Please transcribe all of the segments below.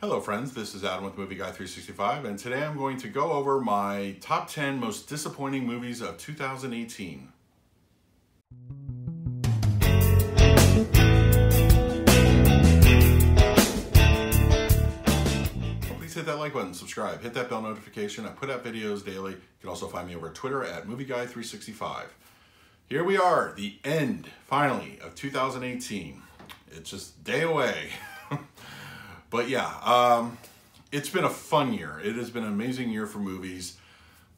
Hello friends, this is Adam with Movie Guy 365, and today I'm going to go over my top 10 most disappointing movies of 2018. Please hit that like button, subscribe, hit that bell notification. I put out videos daily. You can also find me over at Twitter at Movie Guy 365. Here we are, the end, finally, of 2018. It's just a day away. But yeah, it's been a fun year. It has been an amazing year for movies,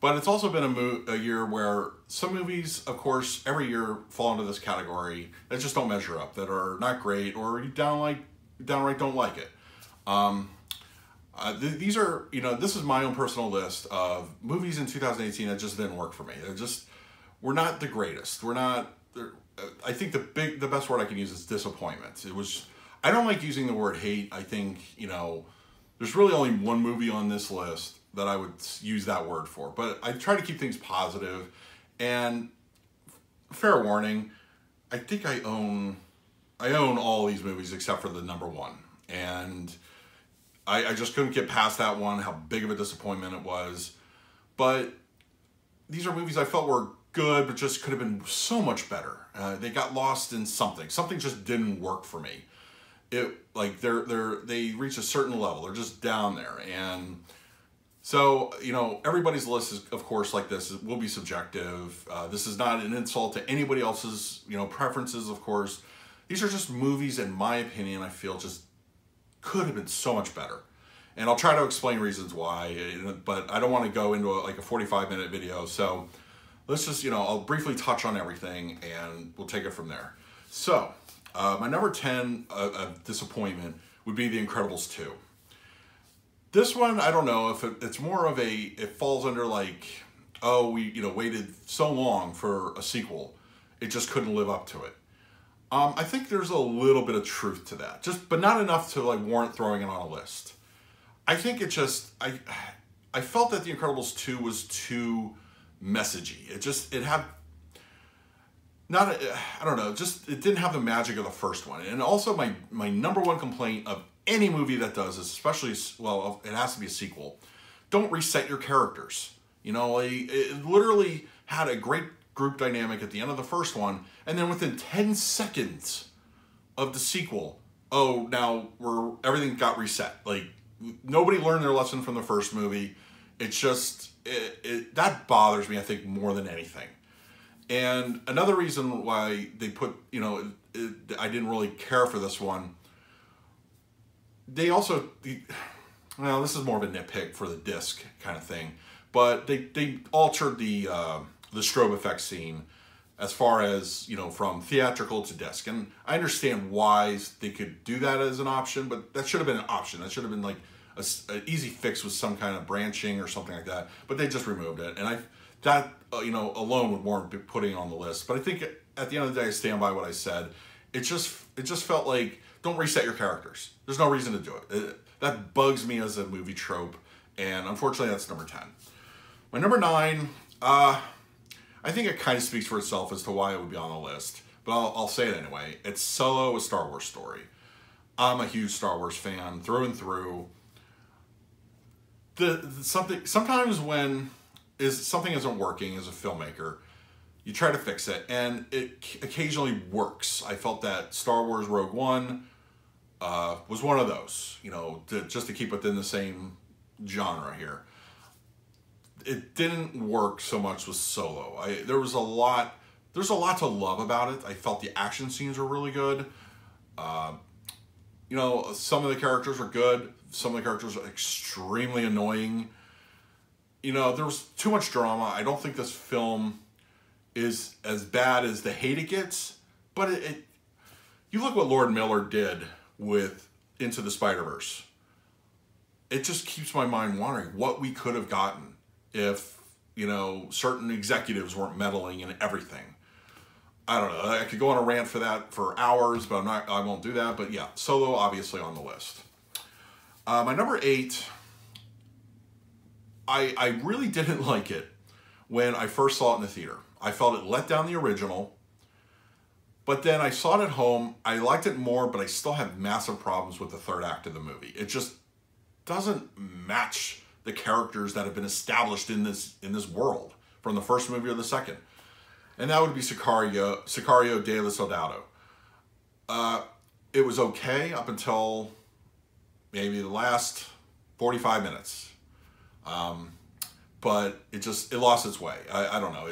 but it's also been a year where some movies, of course, every year fall into this category that just don't measure up, that are not great, or you downright don't like it. These are, this is my own personal list of movies in 2018 that just didn't work for me. We're not the greatest. I think the best word I can use is disappointment. I don't like using the word hate. I think, there's really only one movie on this list that I would use that word for. But I try to keep things positive. And fair warning, I think I own all these movies except for the number one. And I just couldn't get past that one, how big of a disappointment it was. But these are movies I felt were good, but just could have been so much better. They got lost in something. Something just didn't work for me. They reach a certain level. They're just down there. And so, everybody's list is, of course, like this, will be subjective. This is not an insult to anybody else's, preferences, of course. These are just movies, in my opinion, I feel just could have been so much better. And I'll try to explain reasons why, but I don't want to go into a 45-minute video. So let's just, I'll briefly touch on everything and we'll take it from there. So, my number 10 of disappointment would be The Incredibles 2. This one, I don't know if it's more of it falls under we waited so long for a sequel, it just couldn't live up to it. I think there's a little bit of truth to that, but not enough to warrant throwing it on a list. I think it just, I felt that The Incredibles 2 was too messagey. It had, it didn't have the magic of the first one. And also my number one complaint of any movie that does this, especially, well, it has to be a sequel, don't reset your characters. It literally had a great group dynamic at the end of the first one, and then within 10 seconds of the sequel, now everything got reset. Nobody learned their lesson from the first movie. It's just, that bothers me, I think, more than anything. And another reason why they put, I didn't really care for this one, they also, well, this is more of a nitpick for the disc kind of thing, but they altered the strobe effect scene as far as, from theatrical to disc. And I understand why they could do that as an option, but that should have been an option. That should have been an easy fix with some kind of branching or something like that, but they just removed it. And that alone would warrant putting on the list. But I think at the end of the day, I stand by what I said. It just felt like, don't reset your characters. There's no reason to do it. That bugs me as a movie trope, and unfortunately, that's number 10. My number 9, I think it kind of speaks for itself as to why it would be on the list, but I'll say it anyway. It's Solo: A Star Wars Story. I'm a huge Star Wars fan through and through. Sometimes when something isn't working as a filmmaker, you try to fix it, and it occasionally works. I felt that Star Wars Rogue One was one of those, just to keep within the same genre here. It didn't work so much with Solo. There's a lot to love about it. I felt the action scenes were really good. Some of the characters are good. Some of the characters are extremely annoying. There was too much drama. I don't think this film is as bad as the hate it gets, but you look what Lord Miller did with Into the Spider-Verse. It just keeps my mind wondering what we could have gotten if, certain executives weren't meddling in everything. I don't know. I could go on a rant for that for hours, but I won't do that. But yeah, Solo obviously on the list. My number 8, I really didn't like it when I first saw it in the theater. I felt it let down the original, but then I saw it at home. I liked it more, but I still have massive problems with the third act of the movie. doesn't match the characters that have been established in this world from the first movie or the second. And that would be Sicario de la Soldado. It was okay up until maybe the last 45 minutes. But it lost its way. I don't know.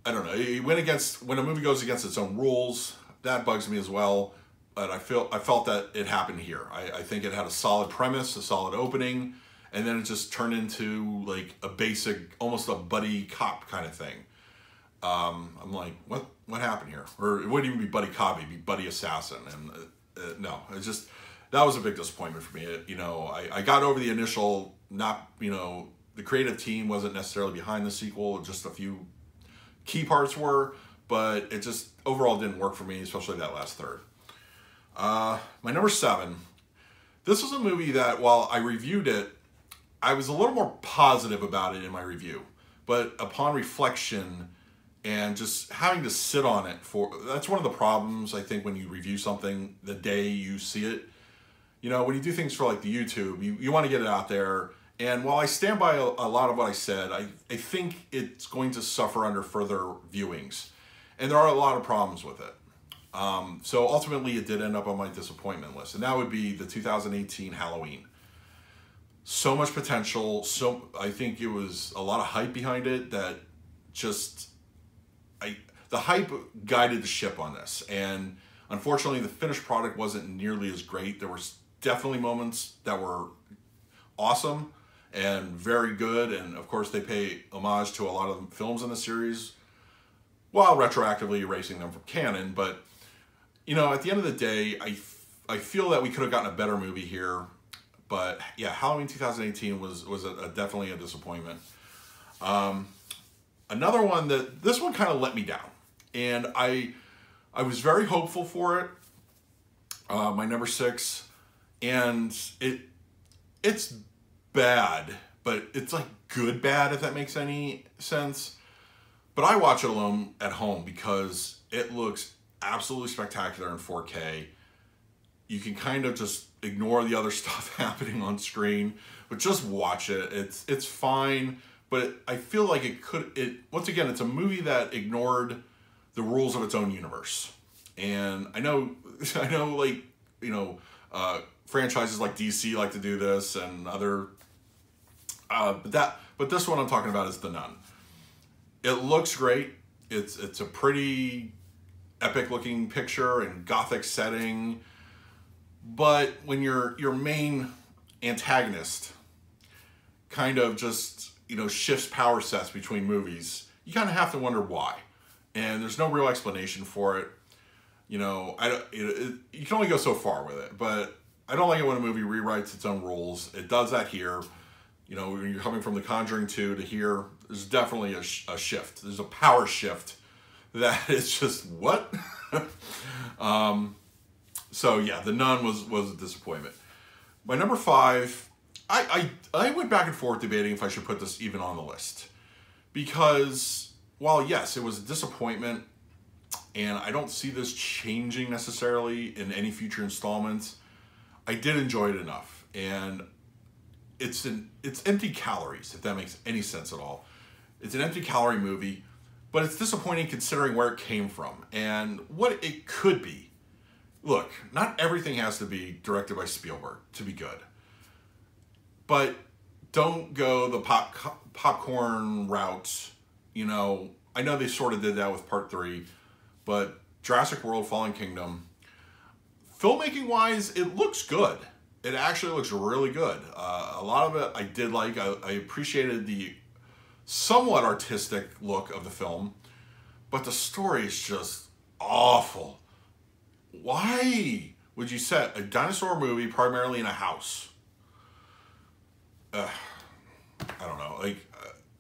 I don't know. When a movie goes against its own rules, that bugs me as well. But I felt that it happened here. I think it had a solid premise, a solid opening, and then it just turned into like a basic, almost a buddy cop kind of thing. I'm like, what happened here? Or it wouldn't even be buddy cop, it'd be buddy assassin. And no, that was a big disappointment for me. I got over the initial, the creative team wasn't necessarily behind the sequel, just a few key parts were, but it just overall didn't work for me, especially that last third. My number 7, this was a movie that while I reviewed it, I was a little more positive about it in my review, but upon reflection and just having to sit on it that's one of the problems I think when you review something the day you see it. When you do things for like the YouTube, you want to get it out there. And while I stand by a lot of what I said, I think it's going to suffer under further viewings. And there are a lot of problems with it. So ultimately it did end up on my disappointment list. And that would be the 2018 Halloween. So much potential. I think it was a lot of hype behind it that the hype guided the ship on this. And unfortunately the finished product wasn't nearly as great. There were definitely moments that were awesome and very good. And of course they pay homage to a lot of the films in the series while retroactively erasing them from canon. But, at the end of the day, I feel that we could have gotten a better movie here. But yeah, Halloween 2018 was definitely a disappointment. Another one this one kind of let me down. And I was very hopeful for it. My number 6. And it's bad, but it's like good bad, if that makes any sense. But I watch it alone at home because it looks absolutely spectacular in 4K. You can kind of just ignore the other stuff happening on screen, but just watch it. It's fine, but I feel like once again, it's a movie that ignored the rules of its own universe. And I know like, franchises like DC like to do this and other, but this one I'm talking about is The Nun. It looks great. It's a pretty epic looking picture and gothic setting. But when your main antagonist kind of just, shifts power sets between movies, you kind of have to wonder why. And there's no real explanation for it. You can only go so far with it, but I don't like it when a movie rewrites its own rules. It does that here. When you're coming from The Conjuring 2 to here, there's definitely a shift. There's a power shift that is just, what? So yeah, The Nun was a disappointment. My number 5, I went back and forth debating if I should put this even on the list. Because while yes, it was a disappointment, and I don't see this changing necessarily in any future installments, I did enjoy it enough. And it's empty calories, if that makes any sense at all. It's an empty calorie movie, but it's disappointing considering where it came from and what it could be. Look, not everything has to be directed by Spielberg to be good. But don't go the popcorn route. I know they sort of did that with Part 3, but Jurassic World: Fallen Kingdom, filmmaking wise, it looks good. It actually looks really good. A lot of it I did like. I appreciated the somewhat artistic look of the film, but the story is just awful. Why would you set a dinosaur movie primarily in a house? I don't know.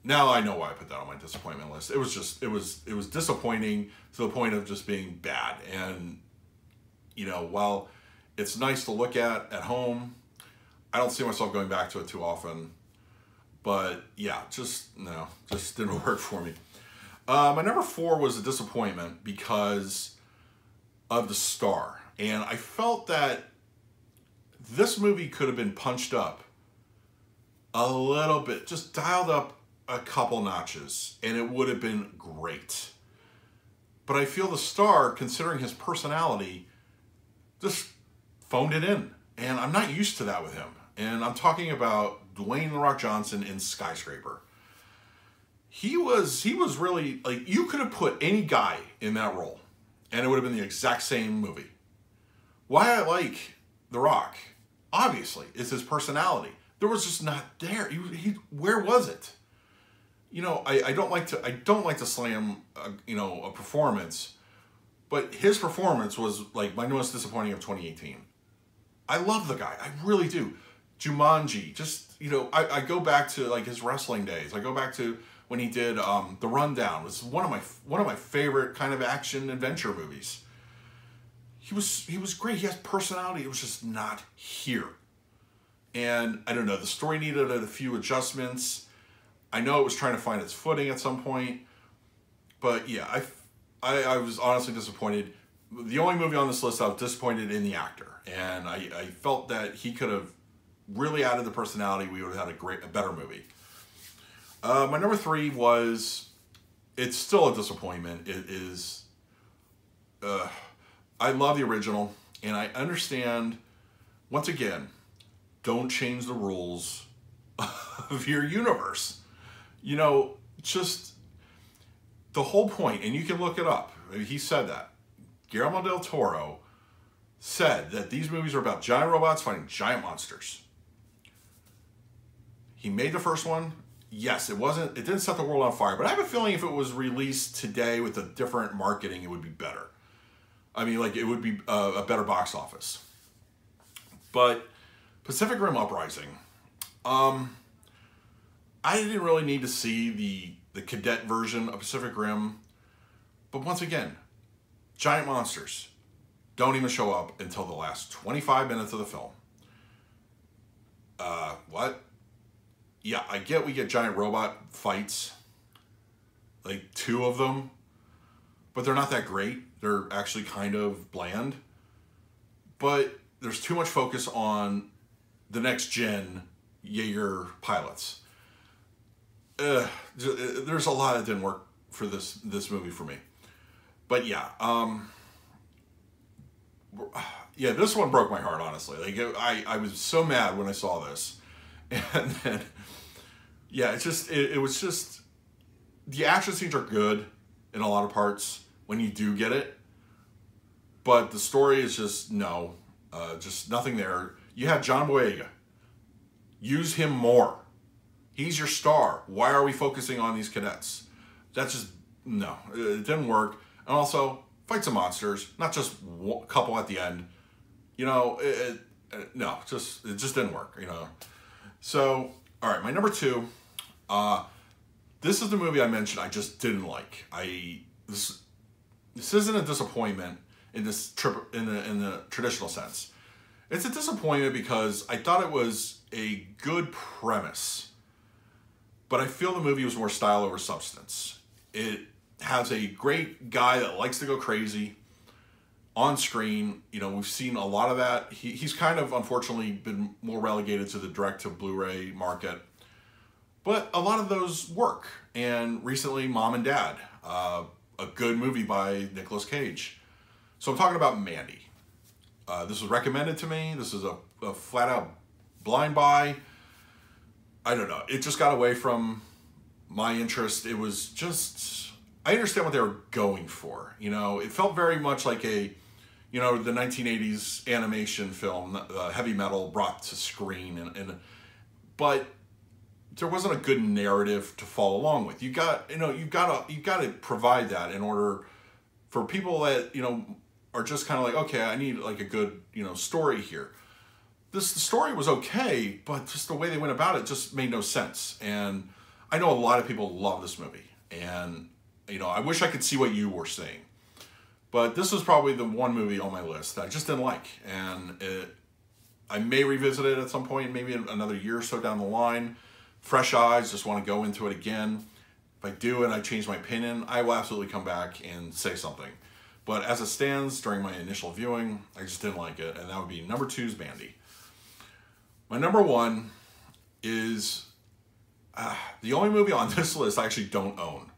Now I know why I put that on my disappointment list. It was disappointing to the point of just being bad. And while it's nice to look at home, I don't see myself going back to it too often. But yeah, just didn't work for me. My number 4 was a disappointment because of the star. And I felt that this movie could have been punched up a little bit, just dialed up a couple notches, and it would have been great. But I feel the star, considering his personality, just phoned it in. And I'm not used to that with him. And I'm talking about Dwayne "The Rock" Johnson in Skyscraper. He was really, like, you could have put any guy in that role, and it would have been the exact same movie. Why I like The Rock, obviously, is his personality. There was just not there. Where was it? You know, I don't like to slam a performance, but his performance was like my newest disappointing of 2018. I love the guy, I really do. Jumanji, just, you know, I go back to like his wrestling days. I go back to when he did The Rundown. It's one of my favorite kind of action adventure movies. He was great. He has personality. It was just not here. And I don't know, the story needed a few adjustments. I know it was trying to find its footing at some point, but yeah, I was honestly disappointed. The only movie on this list I was disappointed in the actor, and I felt that he could have really added the personality. We would have had a better movie. My number 3 was, it's still a disappointment. It is, I love the original, and I understand, once again, don't change the rules of your universe. You know, just the whole point, and you can look it up. He said that. Guillermo del Toro said that these movies are about giant robots fighting giant monsters. He made the first one. Yes, it didn't set the world on fire, but I have a feeling if it was released today with a different marketing, it would be better. I mean, like, it would be a better box office. But Pacific Rim Uprising, I didn't really need to see the cadet version of Pacific Rim, but once again, giant monsters don't even show up until the last 25 minutes of the film. What? Yeah, I get we get giant robot fights, like 2 of them, but they're not that great. They're actually kind of bland. But there's too much focus on the next gen Jaeger pilots. There's a lot that didn't work for this movie for me. But yeah, yeah, this one broke my heart, honestly. Like, I was so mad when I saw this, and then yeah, it was just, the action scenes are good in a lot of parts when you do get it, but the story is just just nothing there. You have John Boyega. Use him more. He's your star. Why are we focusing on these cadets? That's just, no, it didn't work. And also, fight some monsters, not just a couple at the end. You know, no, it just didn't work, you know. So, all right, my number 2, this is the movie I mentioned I just didn't like. This isn't a disappointment in the traditional sense. It's a disappointment because I thought it was a good premise, but I feel the movie was more style over substance. It has a great guy that likes to go crazy on screen. You know, we've seen a lot of that. He's kind of, unfortunately, been more relegated to the direct-to-Blu-ray market. But a lot of those work. And recently, Mom and Dad, a good movie by Nicolas Cage. So I'm talking about Mandy. This was recommended to me. This is a flat-out blind buy. I don't know. It just got away from my interest. It was just, I understand what they were going for. You know, it felt very much like the 1980s animation film, Heavy Metal brought to screen, but there wasn't a good narrative to follow along with. You've got to provide that in order for people that, you know, are just kind of like, okay, I need like a good, you know, story here. The story was okay, but just the way they went about it just made no sense. And I know a lot of people love this movie, and, you know, I wish I could see what you were saying. But this was probably the one movie on my list that I just didn't like. And I may revisit it at some point, maybe another year or so down the line. Fresh eyes, just want to go into it again. If I do and I change my opinion, I will absolutely come back and say something. But as it stands, during my initial viewing, I just didn't like it. And that would be number 2's Mandy. My number one is the only movie on this list I actually don't own.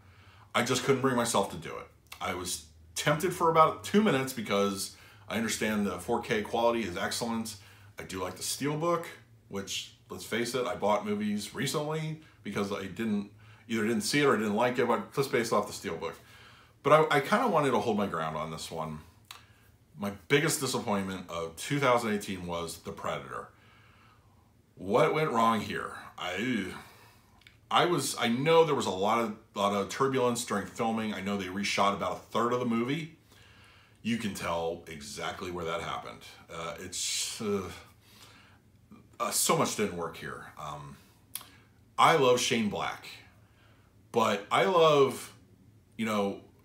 I just couldn't bring myself to do it. I was tempted for about 2 minutes because I understand the 4K quality is excellent. I do like the Steelbook, which, let's face it, I bought movies recently because I either didn't see it or I didn't like it, but just based off the Steelbook. But I kind of wanted to hold my ground on this one. My biggest disappointment of 2018 was The Predator. What went wrong here? I know there was a lot of turbulence during filming. I know they reshot about a third of the movie. You can tell exactly where that happened. So much didn't work here. I love Shane Black, but I love,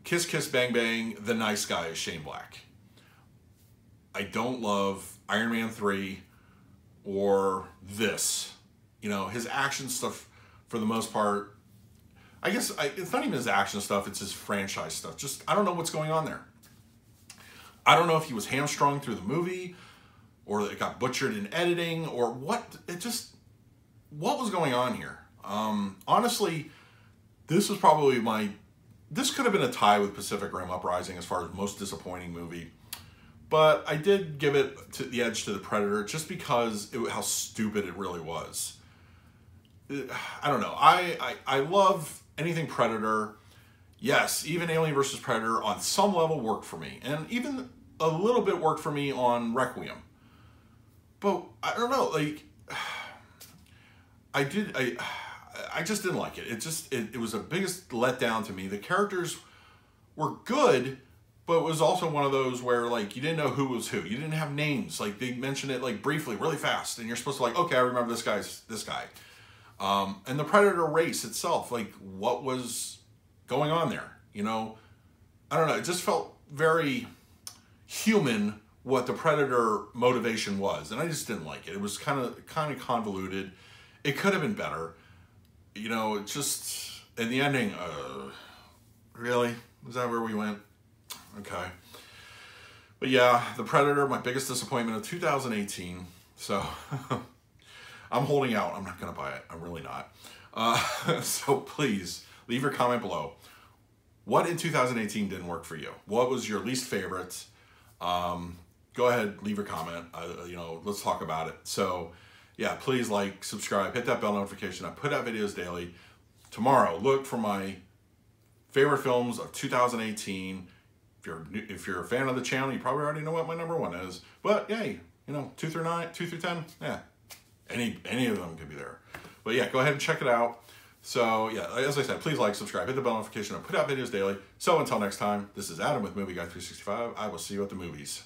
Kiss Kiss Bang Bang, the nice guy is Shane Black. I don't love Iron Man 3 or this. His action stuff, for the most part, I guess it's not even his action stuff, it's his franchise stuff. Just, I don't know what's going on there. I don't know if he was hamstrung through the movie, or it got butchered in editing, or what. What was going on here? Honestly, this was probably this could have been a tie with Pacific Rim Uprising as far as most disappointing movie. But I did give it the edge to The Predator just because how stupid it really was. I don't know. I love anything Predator. Yes, even Alien vs. Predator on some level worked for me. And even a little bit worked for me on Requiem. But I don't know, I just didn't like it. It was the biggest letdown to me. The characters were good, but it was also one of those where you didn't know who was who. You didn't have names. They mentioned it briefly, really fast, and you're supposed to okay, I remember this guy's this guy. And the Predator race itself, what was going on there? I don't know. It just felt very human what the Predator motivation was, and I just didn't like it. It was kind of convoluted. It could have been better. It just, in the ending, really? Is that where we went? Okay. But yeah, The Predator, my biggest disappointment of 2018. So, I'm holding out. I'm not going to buy it. I'm really not. So please, leave your comment below. What in 2018 didn't work for you? What was your least favorite? Go ahead, leave your comment. Let's talk about it. So, yeah, please subscribe, hit that bell notification. I put out videos daily. Tomorrow, look for my favorite films of 2018. If you're a fan of the channel, you probably already know what my number one is. But yay, 2 through 10, yeah, any of them could be there. But yeah, go ahead and check it out. So yeah, as I said, please subscribe, hit the bell notification. I put out videos daily. So until next time, this is Adam with Movie Guy 365. I will see you at the movies.